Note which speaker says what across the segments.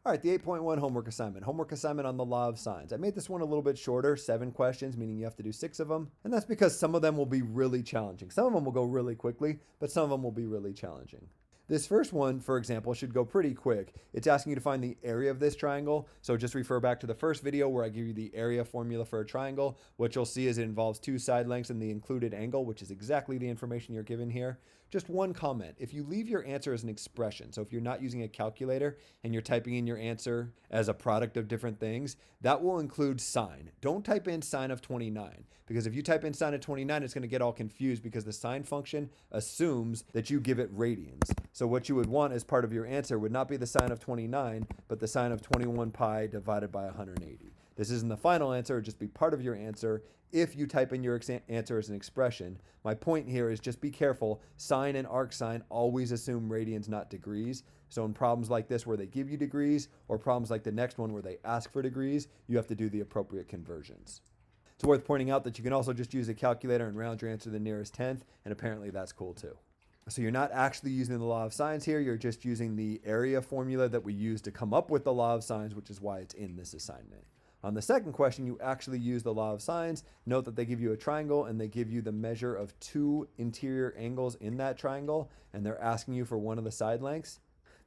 Speaker 1: All right, the 8.1 homework assignment. Homework assignment on the law of sines. I made this one a little bit shorter, 7 questions, meaning you have to do 6 of them. And that's because some of them will be really challenging. Some of them will go really quickly, but some of them will be really challenging. This first one, for example, should go pretty quick. It's asking you to find the area of this triangle. So just refer back to the first video where I give you the area formula for a triangle. What you'll see is it involves 2 side lengths and the included angle, which is exactly the information you're given here. Just one comment. If you leave your answer as an expression, so if you're not using a calculator and you're typing in your answer as a product of different things, that will include sine. Don't type in sine of 29, because if you type in sine of 29, it's going to get all confused because the sine function assumes that you give it radians. So what you would want as part of your answer would not be the sine of 29, but the sine of 21 pi divided by 180. This isn't the final answer, it'd just be part of your answer if you type in your answer as an expression. My point here is just be careful. Sine and arc sine always assume radians, not degrees. So in problems like this where they give you degrees, or problems like the next one where they ask for degrees, you have to do the appropriate conversions. It's worth pointing out that you can also just use a calculator and round your answer to the nearest tenth, and apparently that's cool too. So you're not actually using the law of sines here, you're just using the area formula that we used to come up with the law of sines, which is why it's in this assignment. On the second question, you actually use the law of sines. Note that they give you a triangle and they give you the measure of 2 interior angles in that triangle, and they're asking you for one of the side lengths.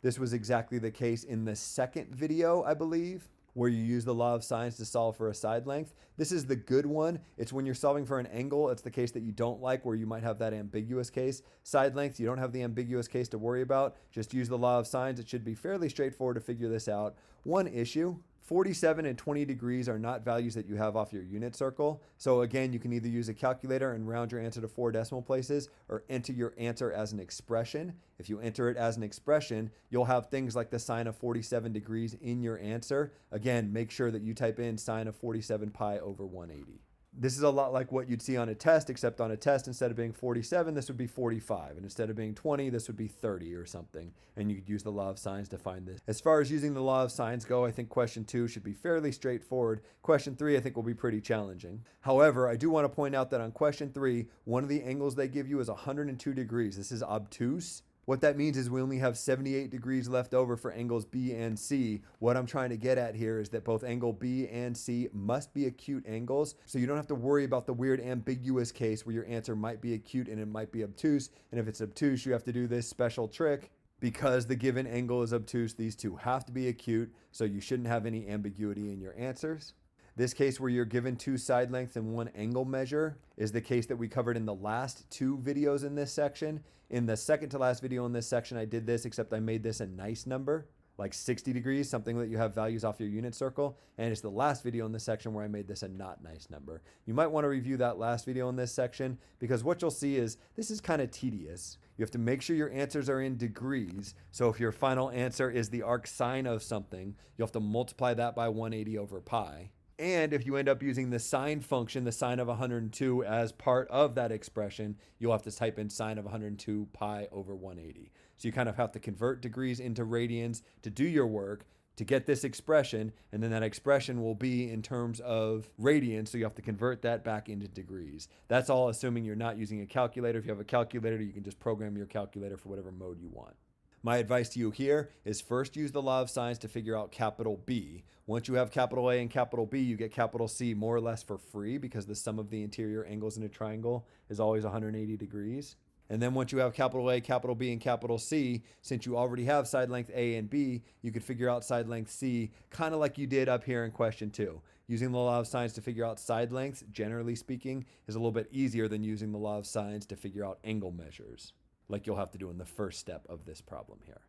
Speaker 1: This was exactly the case in the second video, I believe, where you use the law of sines to solve for a side length. This is the good one. It's when you're solving for an angle. It's the case that you don't like, where you might have that ambiguous case. Side length, you don't have the ambiguous case to worry about. Just use the law of sines. It should be fairly straightforward to figure this out. One issue: 47 and 20 degrees are not values that you have off your unit circle. So again, you can either use a calculator and round your answer to 4 decimal places, or enter your answer as an expression. If you enter it as an expression, you'll have things like the sine of 47 degrees in your answer. Again, make sure that you type in sine of 47 pi over 180. This is a lot like what you'd see on a test, except on a test, instead of being 47, this would be 45. And instead of being 20, this would be 30 or something. And you could use the law of sines to find this. As far as using the law of sines go, I think question 2 should be fairly straightforward. Question 3, I think, will be pretty challenging. However, I do want to point out that on question 3, one of the angles they give you is 102 degrees. This is obtuse. What that means is we only have 78 degrees left over for angles B and C. What I'm trying to get at here is that both angle B and C must be acute angles, so you don't have to worry about the weird ambiguous case where your answer might be acute and it might be obtuse. And if it's obtuse, you have to do this special trick. Because the given angle is obtuse, these two have to be acute, so you shouldn't have any ambiguity in your answers. This case where you're given 2 side lengths and 1 angle measure is the case that we covered in the last 2 videos in this section. In the second to last video in this section, I did this, except I made this a nice number, like 60 degrees, something that you have values off your unit circle. And it's the last video in this section where I made this a not nice number. You might want to review that last video in this section, because what you'll see is this is kind of tedious. You have to make sure your answers are in degrees. So if your final answer is the arc sine of something, you'll have to multiply that by 180 over pi. And if you end up using the sine function, the sine of 102, as part of that expression, you'll have to type in sine of 102 pi over 180. So you kind of have to convert degrees into radians to do your work to get this expression, and then that expression will be in terms of radians, so you have to convert that back into degrees. That's all assuming you're not using a calculator. If you have a calculator, you can just program your calculator for whatever mode you want. My advice to you here is first use the law of sines to figure out capital B. Once you have capital A and capital B, you get capital C more or less for free, because the sum of the interior angles in a triangle is always 180 degrees. And then once you have capital A, capital B, and capital C, since you already have side length A and B, you could figure out side length C kind of like you did up here in question 2. Using the law of sines to figure out side lengths, generally speaking, is a little bit easier than using the law of sines to figure out angle measures, like you'll have to do in the first step of this problem here.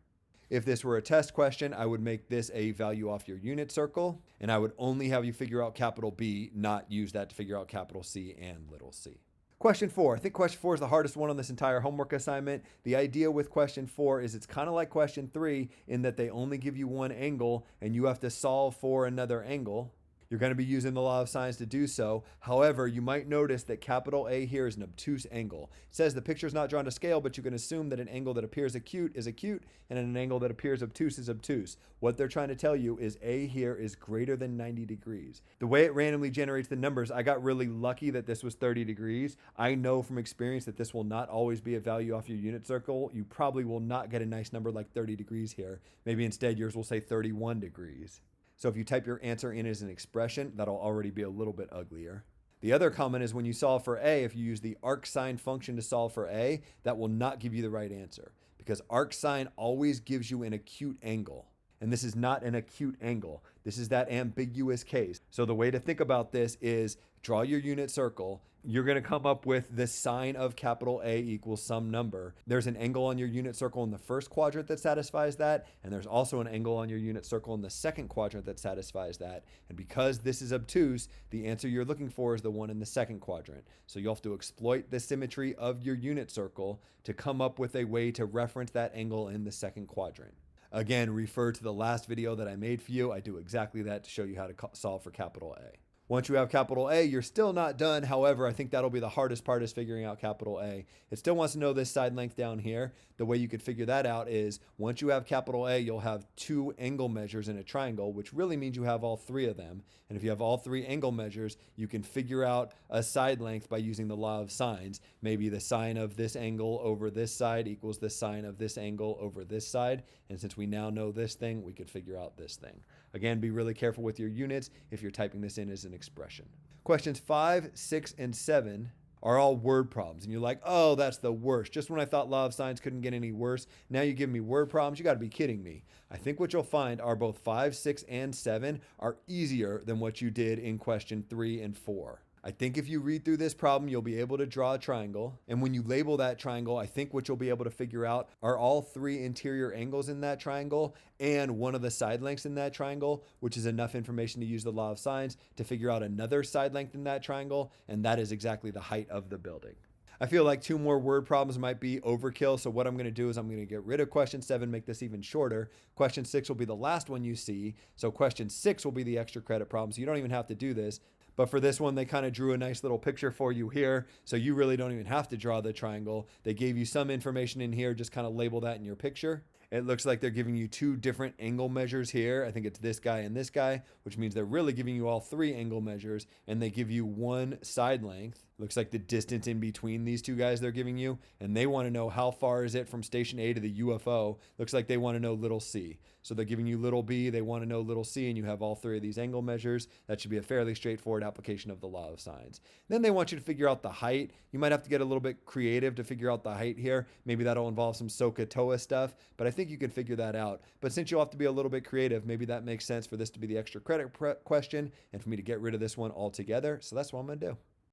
Speaker 1: If this were a test question, I would make this a value off your unit circle, and I would only have you figure out capital B, not use that to figure out capital C and little c. Question 4. I think question 4 is the hardest one on this entire homework assignment. The idea with question 4 is it's kind of like question 3 in that they only give you one angle and you have to solve for another angle. You're going to be using the law of sines to do so. However, you might notice that capital A here is an obtuse angle. It says the picture is not drawn to scale, but you can assume that an angle that appears acute is acute and an angle that appears obtuse is obtuse. What they're trying to tell you is A here is greater than 90 degrees. The way it randomly generates the numbers, I got really lucky that this was 30 degrees. I know from experience that this will not always be a value off your unit circle. You probably will not get a nice number like 30 degrees here. Maybe instead yours will say 31 degrees. So if you type your answer in as an expression, that'll already be a little bit uglier. The other comment is when you solve for A, if you use the arcsine function to solve for A, that will not give you the right answer because arcsine always gives you an acute angle. And this is not an acute angle. This is that ambiguous case. So the way to think about this is draw your unit circle. You're going to come up with the sine of capital A equals some number. There's an angle on your unit circle in the first quadrant that satisfies that. And there's also an angle on your unit circle in the second quadrant that satisfies that. And because this is obtuse, the answer you're looking for is the one in the second quadrant. So you'll have to exploit the symmetry of your unit circle to come up with a way to reference that angle in the second quadrant. Again, refer to the last video that I made for you. I do exactly that to show you how to solve for capital A. Once you have capital A, you're still not done. However, I think that'll be the hardest part is figuring out capital A. It still wants to know this side length down here. The way you could figure that out is once you have capital A, you'll have two angle measures in a triangle, which really means you have all three of them. And if you have all three angle measures, you can figure out a side length by using the law of sines. Maybe the sine of this angle over this side equals the sine of this angle over this side. And since we now know this thing, we could figure out this thing. Again, be really careful with your units if you're typing this in as an expression. Questions 5, 6, and 7 are all word problems. And you're like, oh, that's the worst. Just when I thought law of sines couldn't get any worse, now you give me word problems. You got to be kidding me. I think what you'll find are both 5, 6, and 7 are easier than what you did in question 3 and 4. I think if you read through this problem, you'll be able to draw a triangle. And when you label that triangle, I think what you'll be able to figure out are all three interior angles in that triangle and one of the side lengths in that triangle, which is enough information to use the law of sines to figure out another side length in that triangle. And that is exactly the height of the building. I feel like 2 more word problems might be overkill. So what I'm going to do is I'm going to get rid of question 7, make this even shorter. Question 6 will be the last one you see. So question 6 will be the extra credit problem. So you don't even have to do this. But for this one, they kind of drew a nice little picture for you here. So you really don't even have to draw the triangle. They gave you some information in here, just kind of label that in your picture. It looks like they're giving you 2 different angle measures here. I think it's this guy and this guy, which means they're really giving you all 3 angle measures, and they give you 1 side length. Looks like the distance in between these 2 guys they're giving you, and they want to know how far is it from station A to the UFO. Looks like they want to know little c. So they're giving you little b, they want to know little c, and you have all 3 of these angle measures. That should be a fairly straightforward application of the law of sines. Then they want you to figure out the height. You might have to get a little bit creative to figure out the height here. Maybe that'll involve some SOHCAHTOA stuff, but I think you can figure that out. But since you'll have to be a little bit creative, maybe that makes sense for this to be the extra credit question and for me to get rid of this one altogether. So that's what I'm going to do.